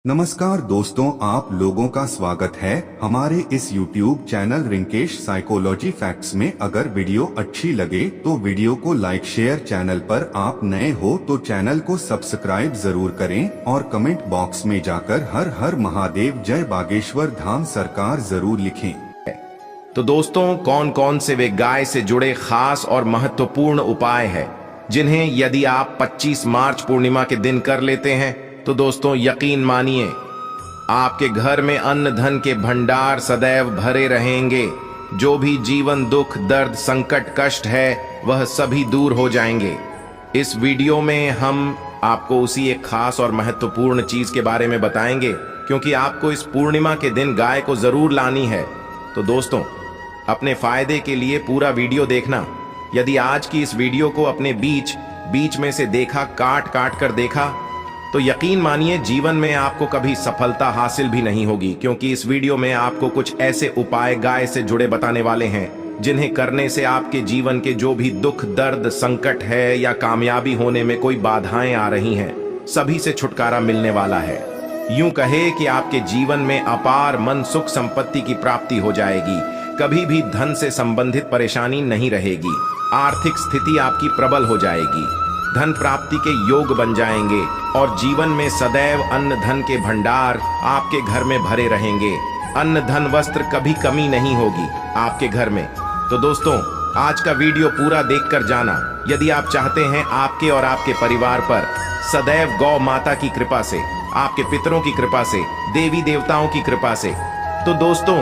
नमस्कार दोस्तों, आप लोगों का स्वागत है हमारे इस YouTube channel Rinkesh psychology facts में। अगर वीडियो अच्छी लगे तो वीडियो को लाइक शेयर, चैनल पर आप नए हो तो चैनल को सब्सक्राइब जरूर करें और कमेंट बॉक्स में जाकर हर हर महादेव जय बागेश्वर धाम सरकार जरूर लिखें। तो दोस्तों, कौन कौन से वे गाय से जुड़े खास और महत्वपूर्ण उपाय हैं जिन्हें यदि आप 25 मार्च पूर्णिमा के दिन कर लेते हैं तो दोस्तों यकीन मानिए आपके घर में अन्न धन के भंडार सदैव भरे रहेंगे। जो भी जीवन दुख दर्द संकट कष्ट है वह सभी दूर हो जाएंगे। इस वीडियो में हम आपको उसी एक खास और महत्वपूर्ण चीज के बारे में बताएंगे, क्योंकि आपको इस पूर्णिमा के दिन गाय को जरूर लानी है। तो दोस्तों, अपने फायदे के लिए पूरा वीडियो देखना। यदि आज की इस वीडियो को अपने बीच में से देखा, काट काट कर देखा, तो यकीन मानिए जीवन में आपको कभी सफलता हासिल भी नहीं होगी, क्योंकि इस वीडियो में आपको कुछ ऐसे उपाय गाय से जुड़े बताने वाले हैं जिन्हें करने से आपके जीवन के जो भी दुख दर्द संकट है या कामयाबी होने में कोई बाधाएं आ रही हैं, सभी से छुटकारा मिलने वाला है। यूं कहे कि आपके जीवन में अपार मन सुख संपत्ति की प्राप्ति हो जाएगी। कभी भी धन से संबंधित परेशानी नहीं रहेगी। आर्थिक स्थिति आपकी प्रबल हो जाएगी। धन प्राप्ति के योग बन जाएंगे और जीवन में सदैव अन्न धन के भंडार आपके घर में भरे रहेंगे। अन्न धन वस्त्र कभी कमी नहीं होगी आपके घर में। तो दोस्तों, आज का वीडियो पूरा देखकर जाना यदि आप चाहते हैं आपके और आपके परिवार पर सदैव गौ माता की कृपा से, आपके पितरों की कृपा से, देवी देवताओं की कृपा से। तो दोस्तों,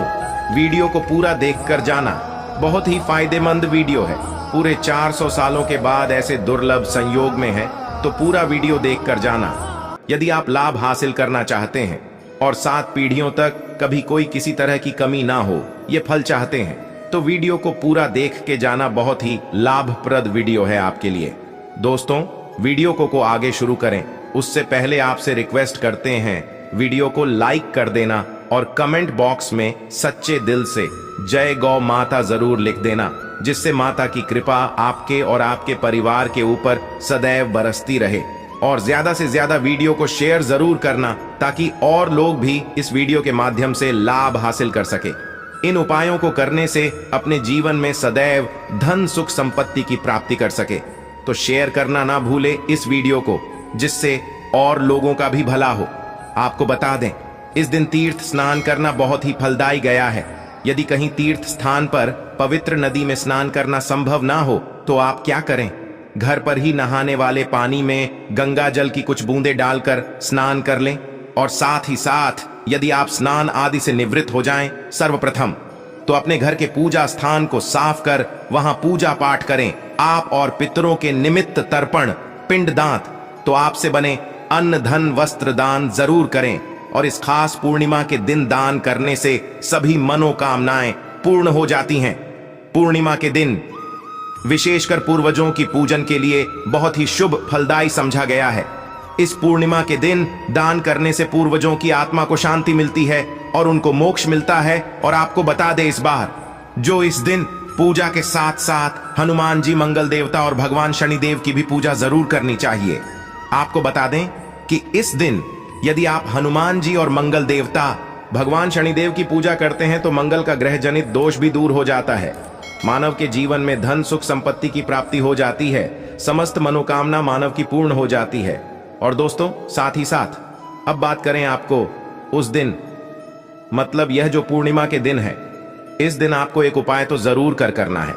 वीडियो को पूरा देखकर जाना। बहुत ही फायदेमंद वीडियो है। पूरे 400 सालों के बाद ऐसे दुर्लभ संयोग में है, तो पूरा वीडियो देखकर जाना। यदि आप लाभ हासिल करना चाहते हैं और 7 पीढ़ियों तक कभी कोई किसी तरह की कमी ना हो, ये फल चाहते हैं, तो वीडियो को पूरा देख के जाना। बहुत ही लाभप्रद वीडियो है आपके लिए। दोस्तों, वीडियो को आगे शुरू करें उससे पहले आपसे रिक्वेस्ट करते हैं वीडियो को लाइक कर देना और कमेंट बॉक्स में सच्चे दिल से जय गौ माता जरूर लिख देना, जिससे माता की कृपा आपके और आपके परिवार के ऊपर सदैव बरसती रहे। और ज्यादा से ज्यादा वीडियो को शेयर जरूर करना, ताकि और लोग भी इस वीडियो के माध्यम से लाभ हासिल कर सके। इन उपायों को करने से अपने जीवन में सदैव धन सुख संपत्ति की प्राप्ति कर सके। तो शेयर करना ना भूले इस वीडियो को, जिससे और लोगों का भी भला हो। आपको बता दें, इस दिन तीर्थ स्नान करना बहुत ही फलदायी गया है। यदि कहीं तीर्थ स्थान पर पवित्र नदी में स्नान करना संभव ना हो तो आप क्या करें, घर पर ही नहाने वाले पानी में गंगा जल की कुछ बूंदें डालकर स्नान कर लें। और साथ ही साथ यदि आप स्नान आदि से निवृत्त हो जाएं, सर्वप्रथम तो अपने घर के पूजा स्थान को साफ कर वहां पूजा पाठ करें। आप और पितरों के निमित्त तर्पण पिंडदान तो आपसे बने अन्न धन वस्त्र दान जरूर करें। और इस खास पूर्णिमा के दिन दान करने से सभी मनोकामनाएं पूर्ण हो जाती हैं। पूर्णिमा के दिन विशेषकर पूर्वजों की पूजन के लिए बहुत ही शुभ फलदायी समझा गया है। इस पूर्णिमा के दिन दान करने से पूर्वजों की आत्मा को शांति मिलती है और उनको मोक्ष मिलता है। और आपको बता दें इस बार, जो इस दिन पूजा के साथ साथ हनुमान जी, मंगल देवता और भगवान शनिदेव की भी पूजा जरूर करनी चाहिए। आपको बता दें कि इस दिन यदि आप हनुमान जी और मंगल देवता भगवान शनिदेव की पूजा करते हैं तो मंगल का ग्रह जनित दोष भी दूर हो जाता है। मानव के जीवन में धन सुख संपत्ति की प्राप्ति हो जाती है। समस्त मनोकामना मानव की पूर्ण हो जाती है। और दोस्तों, साथ ही साथ अब बात करें आपको उस दिन, मतलब यह जो पूर्णिमा के दिन है, इस दिन आपको एक उपाय तो जरूर करना है।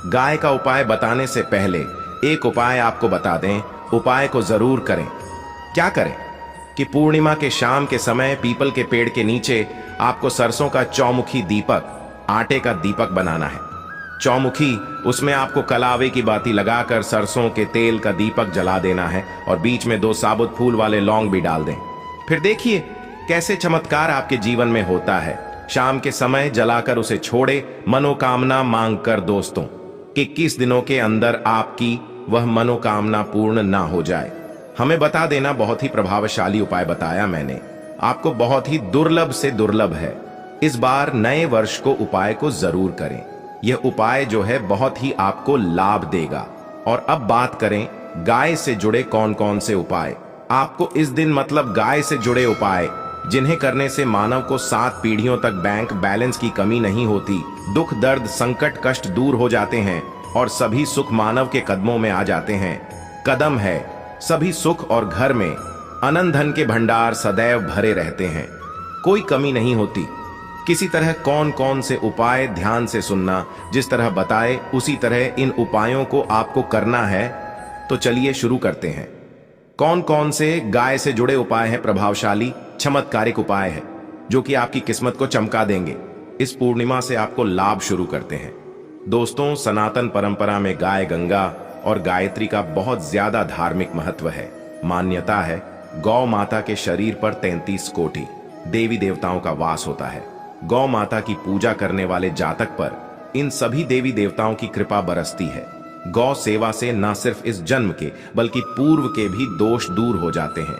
गाय का उपाय बताने से पहले एक उपाय आपको बता दें। उपाय को जरूर करें। क्या करें कि पूर्णिमा के शाम के समय पीपल के पेड़ के नीचे आपको सरसों का चौमुखी दीपक, आटे का दीपक बनाना है। चौमुखी, उसमें आपको कलावे की बाती लगाकर सरसों के तेल का दीपक जला देना है और बीच में 2 साबुत फूल वाले लौंग भी डाल दें। फिर देखिए कैसे चमत्कार आपके जीवन में होता है। शाम के समय जलाकर उसे छोड़े, मनोकामना मांग कर दोस्तों, 21 दिनों के अंदर आपकी वह मनोकामना पूर्ण ना हो जाए। हमें बता देना, बहुत ही प्रभावशाली उपाय बताया मैंने आपको, बहुत ही दुर्लभ से दुर्लभ है। इस बार नए वर्ष को उपाय को जरूर करें। यह उपाय जो है बहुत ही आपको लाभ देगा। और अब बात करें गाय से जुड़े कौन कौन से उपाय। आपको इस दिन मतलब गाय से जुड़े उपाय जिन्हें करने से मानव को 7 पीढ़ियों तक बैंक बैलेंस की कमी नहीं होती, दुख दर्द संकट कष्ट दूर हो जाते हैं और सभी सुख मानव के कदमों में आ जाते हैं। कदम है सभी सुख और घर में अनंत धन के भंडार सदैव भरे रहते हैं, कोई कमी नहीं होती। किसी तरह कौन कौन से उपाय ध्यान से सुनना, जिस तरह बताए उसी तरह इन उपायों को आपको करना है। तो चलिए शुरू करते हैं। कौन कौन से गाय से जुड़े उपाय हैं प्रभावशाली चमत्कारिक उपाय है जो कि आपकी किस्मत को चमका देंगे। इस पूर्णिमा से आपको लाभ शुरू करते हैं। दोस्तों, सनातन परंपरा में गाय गंगा और गायत्री का बहुत ज्यादा धार्मिक महत्व है। मान्यता है गौ माता के शरीर पर 33 कोटि देवी देवताओं का वास होता है। गौ माता की पूजा करने वाले जातक पर इन सभी देवी देवताओं की कृपा बरसती है। गौ सेवा से न सिर्फ इस जन्म के बल्कि पूर्व के भी दोष दूर हो जाते हैं।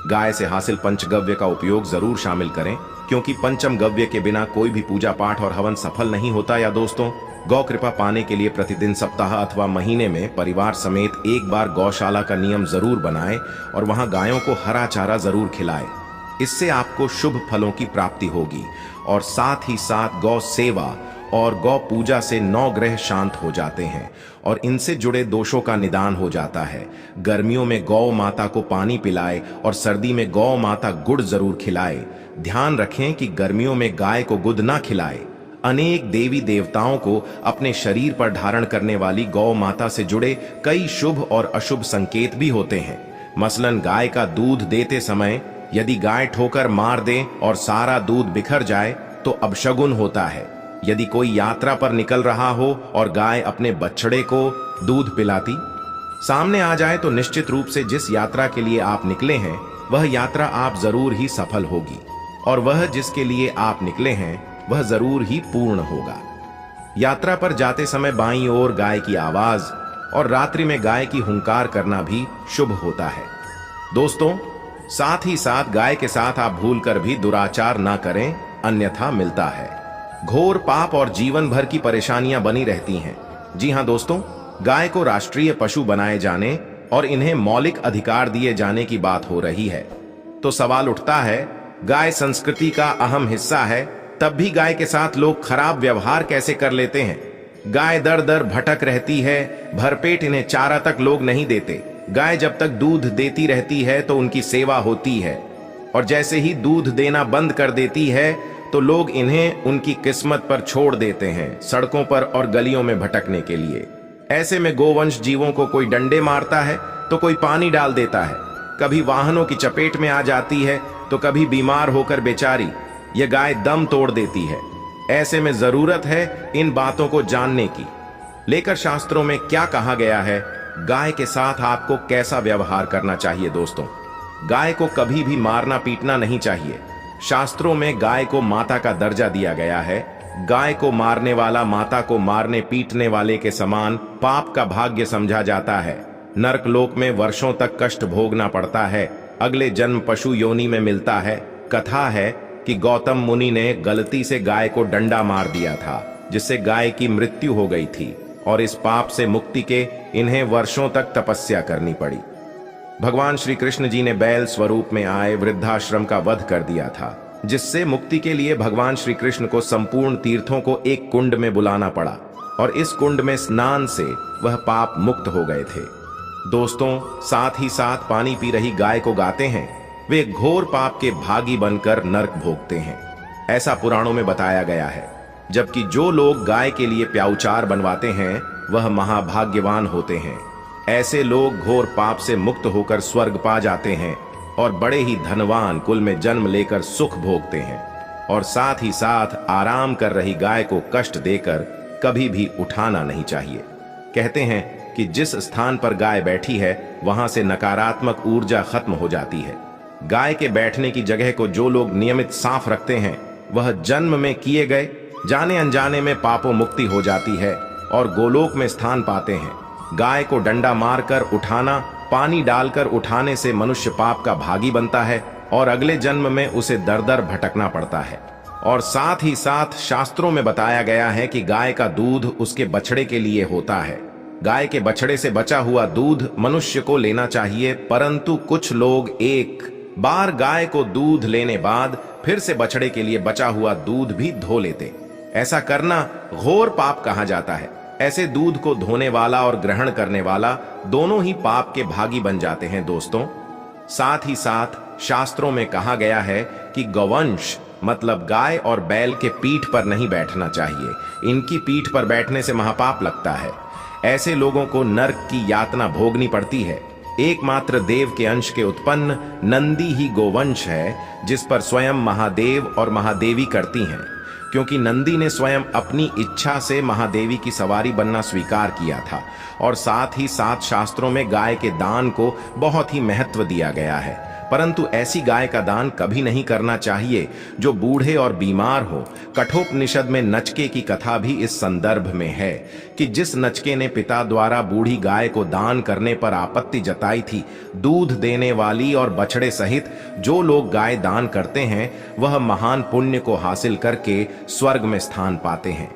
गाय से हासिल पंचगव्य का उपयोग जरूर शामिल करें, क्योंकि पंचम गव्य के बिना कोई भी पूजा पाठ और हवन सफल नहीं होता। या दोस्तों, गौ कृपा पाने के लिए प्रतिदिन सप्ताह अथवा महीने में परिवार समेत एक बार गौशाला का नियम जरूर बनाएं और वहां गायों को हरा चारा जरूर खिलाएं। इससे आपको शुभ फलों की प्राप्ति होगी और साथ ही साथ गौ सेवा और गौ पूजा से 9 ग्रह शांत हो जाते हैं और इनसे जुड़े दोषों का निदान हो जाता है। गर्मियों में गौ माता को पानी पिलाए और सर्दी में गौ माता गुड़ जरूर खिलाए। ध्यान रखें कि गर्मियों में गाय को गुड़ ना खिलाए। अनेक देवी देवताओं को अपने शरीर पर धारण करने वाली गौ माता से जुड़े कई शुभ और अशुभ संकेत भी होते हैं। मसलन गाय का दूध देते समय यदि गाय ठोकर मार दे और सारा दूध बिखर जाए तो अपशगुन होता है। यदि कोई यात्रा पर निकल रहा हो और गाय अपने बछड़े को दूध पिलाती सामने आ जाए तो निश्चित रूप से जिस यात्रा के लिए आप निकले हैं वह यात्रा आप जरूर ही सफल होगी और वह जिसके लिए आप निकले हैं वह जरूर ही पूर्ण होगा। यात्रा पर जाते समय बाईं ओर गाय की आवाज और रात्रि में गाय की हुंकार करना भी शुभ होता है। दोस्तों, साथ ही साथ गाय के साथ आप भूलकर भी दुराचार ना करें, अन्यथा मिलता है घोर पाप और जीवन भर की परेशानियां बनी रहती हैं। जी हां दोस्तों, गाय को राष्ट्रीय पशु बनाए जाने और इन्हें मौलिक अधिकार दिए जाने की बात हो रही है। तो सवाल उठता है, गाय संस्कृति का अहम हिस्सा है, तब भी गाय के साथ लोग खराब व्यवहार कैसे कर लेते हैं। गाय दर दर भटक रहती है, भरपेट इन्हें चारा तक लोग नहीं देते। गाय जब तक दूध देती रहती है तो उनकी सेवा होती है और जैसे ही दूध देना बंद कर देती है तो लोग इन्हें उनकी किस्मत पर छोड़ देते हैं, सड़कों पर और गलियों में भटकने के लिए। ऐसे में गोवंश जीवों को कोई डंडे मारता है तो कोई पानी डाल देता है, कभी वाहनों की चपेट में आ जाती है तो कभी बीमार होकर बेचारी यह गाय दम तोड़ देती है। ऐसे में जरूरत है इन बातों को जानने की। लेकर शास्त्रों में क्या कहा गया है, गाय के साथ आपको कैसा व्यवहार करना चाहिए। दोस्तों, गाय को कभी भी मारना पीटना नहीं चाहिए। शास्त्रों में गाय को माता का दर्जा दिया गया है। गाय को मारने वाला माता को मारने पीटने वाले के समान पाप का भाग्य समझा जाता है। नरकलोक में वर्षों तक कष्ट भोगना पड़ता है, अगले जन्म पशु योनि में मिलता है। कथा है कि गौतम मुनि ने गलती से गाय को डंडा मार दिया था, जिससे गाय की मृत्यु हो गई थी और इस पाप से मुक्ति के इन्हें वर्षों तक तपस्या करनी पड़ी। भगवान श्री कृष्ण जी ने बैल स्वरूप में आए वृद्धाश्रम का वध कर दिया था, जिससे मुक्ति के लिए भगवान श्री कृष्ण को संपूर्ण तीर्थों को एक कुंड में बुलाना पड़ा और इस कुंड में स्नान से वह पाप मुक्त हो गए थे। दोस्तों, साथ ही साथ पानी पी रही गाय को गाते हैं, वे घोर पाप के भागी बनकर नरक भोगते हैं, ऐसा पुराणों में बताया गया है। जबकि जो लोग गाय के लिए प्याउचार बनवाते हैं वह महाभाग्यवान होते हैं। ऐसे लोग घोर पाप से मुक्त होकर स्वर्ग पा जाते हैं और बड़े ही धनवान कुल में जन्म लेकर सुख भोगते हैं। और साथ ही साथ आराम कर रही गाय को कष्ट देकर कभी भी उठाना नहीं चाहिए। कहते हैं कि जिस स्थान पर गाय बैठी है वहां से नकारात्मक ऊर्जा खत्म हो जाती है। गाय के बैठने की जगह को जो लोग नियमित साफ रखते हैं वह जन्म में किए गए जाने अनजाने में पापों मुक्ति हो जाती है और गोलोक में स्थान पाते हैं। गाय को डंडा मारकर उठाना, पानी डालकर उठाने से मनुष्य पाप का भागी बनता है और अगले जन्म में उसे दर दर भटकना पड़ता है। और साथ ही साथ शास्त्रों में बताया गया है कि गाय का दूध उसके बछड़े के लिए होता है। गाय के बछड़े से बचा हुआ दूध मनुष्य को लेना चाहिए, परंतु कुछ लोग एक बार गाय को दूध लेने बाद फिर से बछड़े के लिए बचा हुआ दूध भी धो लेते। ऐसा करना घोर पाप कहा जाता है। ऐसे दूध को धोने वाला और ग्रहण करने वाला दोनों ही पाप के भागी बन जाते हैं दोस्तों। साथ ही साथ शास्त्रों में कहा गया है कि गौवंश मतलब गाय और बैल के पीठ पर नहीं बैठना चाहिए। इनकी पीठ पर बैठने से महापाप लगता है। ऐसे लोगों को नरक की यातना भोगनी पड़ती है। एकमात्र देव के अंश के उत्पन्न नंदी ही गोवंश है, जिस पर स्वयं महादेव और महादेवी करती हैं, क्योंकि नंदी ने स्वयं अपनी इच्छा से महादेवी की सवारी बनना स्वीकार किया था। और साथ ही साथ शास्त्रों में गाय के दान को बहुत ही महत्व दिया गया है। परंतु ऐसी गाय का दान कभी नहीं करना चाहिए जो बूढ़े और बीमार हो। कठोपनिषद में नचके की कथा भी इस संदर्भ में है कि जिस नचके ने पिता द्वारा बूढ़ी गाय को दान करने पर आपत्ति जताई थी, दूध देने वाली और बछड़े सहित जो लोग गाय दान करते हैं वह महान पुण्य को हासिल करके स्वर्ग में स्थान पाते हैं।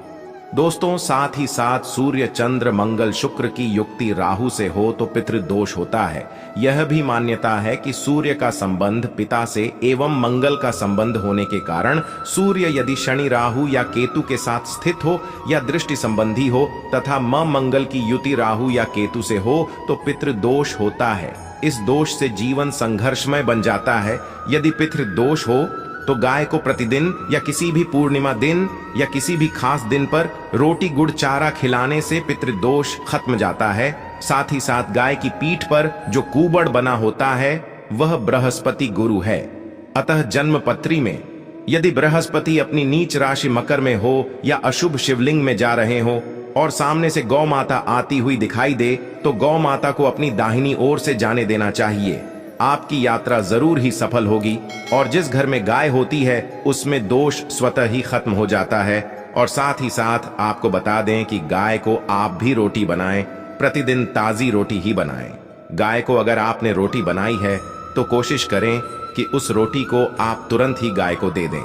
दोस्तों, साथ ही साथ सूर्य, चंद्र, मंगल, शुक्र की युक्ति राहु से हो तो पितृदोष होता है। यह भी मान्यता है कि सूर्य का संबंध पिता से एवं मंगल का संबंध होने के कारण सूर्य यदि शनि, राहु या केतु के साथ स्थित हो या दृष्टि संबंधी हो तथा मंगल की युति राहु या केतु से हो तो पितृदोष होता है। इस दोष से जीवन संघर्षमय बन जाता है। यदि पितृदोष हो तो गाय को प्रतिदिन या किसी भी पूर्णिमा दिन या किसी भी खास दिन पर रोटी गुड़ चारा खिलाने से पितृदोष खत्म जाता है। साथ ही साथ गाय की पीठ पर जो कुबड़ बना होता है वह बृहस्पति गुरु है। अतः जन्म पत्री में यदि बृहस्पति अपनी नीच राशि मकर में हो या अशुभ शिवलिंग में जा रहे हो और सामने से गौ माता आती हुई दिखाई दे तो गौ माता को अपनी दाहिनी ओर से जाने देना चाहिए। आपकी यात्रा जरूर ही सफल होगी और जिस घर में गाय होती है उसमें दोष स्वतः ही खत्म हो जाता है। और साथ ही साथ आपको बता दें कि गाय को आप भी रोटी बनाएं, प्रतिदिन ताजी रोटी ही बनाएं। गाय को अगर आपने रोटी बनाई है तो कोशिश करें कि उस रोटी को आप तुरंत ही गाय को दे दें।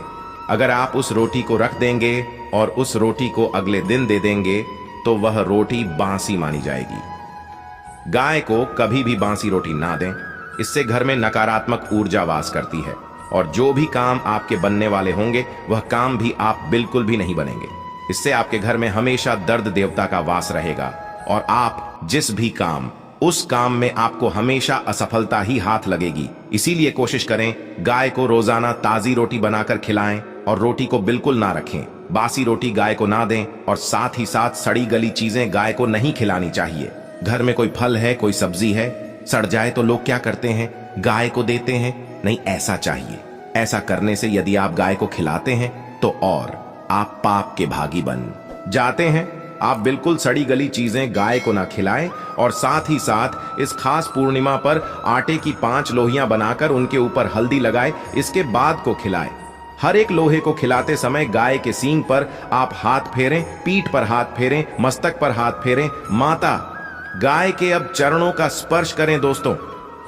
अगर आप उस रोटी को रख देंगे और उस रोटी को अगले दिन दे देंगे तो वह रोटी बासी मानी जाएगी। गाय को कभी भी बासी रोटी ना दें, इससे घर में नकारात्मक ऊर्जा वास करती है और जो भी काम आपके बनने वाले होंगे वह काम भी आप बिल्कुल भी नहीं बनेंगे। इससे आपके घर में हमेशा दर्द देवता का वास रहेगा और आप जिस भी काम उस काम में आपको हमेशा असफलता ही हाथ लगेगी। इसीलिए कोशिश करें गाय को रोजाना ताजी रोटी बनाकर खिलाएं और रोटी को बिल्कुल ना रखें। बासी रोटी गाय को ना दें और साथ ही साथ सड़ी गली चीजें गाय को नहीं खिलानी चाहिए। घर में कोई फल है, कोई सब्जी है, सड़ जाए तो लोग क्या करते हैं, गाय को देते हैं। नहीं, ऐसा चाहिए। ऐसा करने से यदि आप गाय को खिलाते हैं तो और आप पाप के भागी बन जाते हैं। आप बिल्कुल सड़ी गली चीजें गाय को ना खिलाएं और साथ ही साथ इस खास पूर्णिमा पर आटे की 5 लोहियां बनाकर उनके ऊपर हल्दी लगाए, इसके बाद को खिलाएं। हर एक लोहे को खिलाते समय गाय के सींग पर आप हाथ फेरें, पीठ पर हाथ फेरें, मस्तक पर हाथ फेरें। माता गाय के अब चरणों का स्पर्श करें दोस्तों।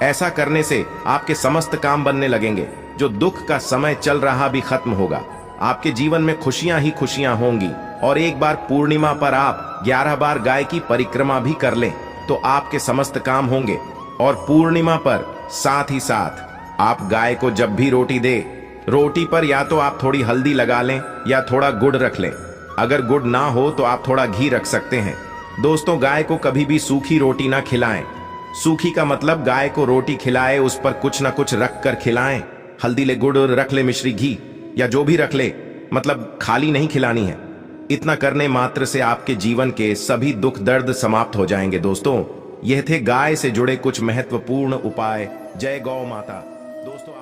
ऐसा करने से आपके समस्त काम बनने लगेंगे। जो दुख का समय चल रहा भी खत्म होगा। आपके जीवन में खुशियां ही खुशियां होंगी। और एक बार पूर्णिमा पर आप 11 बार गाय की परिक्रमा भी कर लें तो आपके समस्त काम होंगे। और पूर्णिमा पर साथ ही साथ आप गाय को जब भी रोटी दे, रोटी पर या तो आप थोड़ी हल्दी लगा लें या थोड़ा गुड़ रख लें। अगर गुड़ ना हो तो आप थोड़ा घी रख सकते हैं। दोस्तों, गाय को कभी भी सूखी रोटी ना खिलाएं। सूखी का मतलब गाय को रोटी खिलाए उस पर कुछ ना कुछ रख कर खिलाएं। हल्दी ले, गुड़ रख ले, मिश्री, घी या जो भी रख ले, मतलब खाली नहीं खिलानी है। इतना करने मात्र से आपके जीवन के सभी दुख दर्द समाप्त हो जाएंगे। दोस्तों, यह थे गाय से जुड़े कुछ महत्वपूर्ण उपाय। जय गौ माता। दोस्तों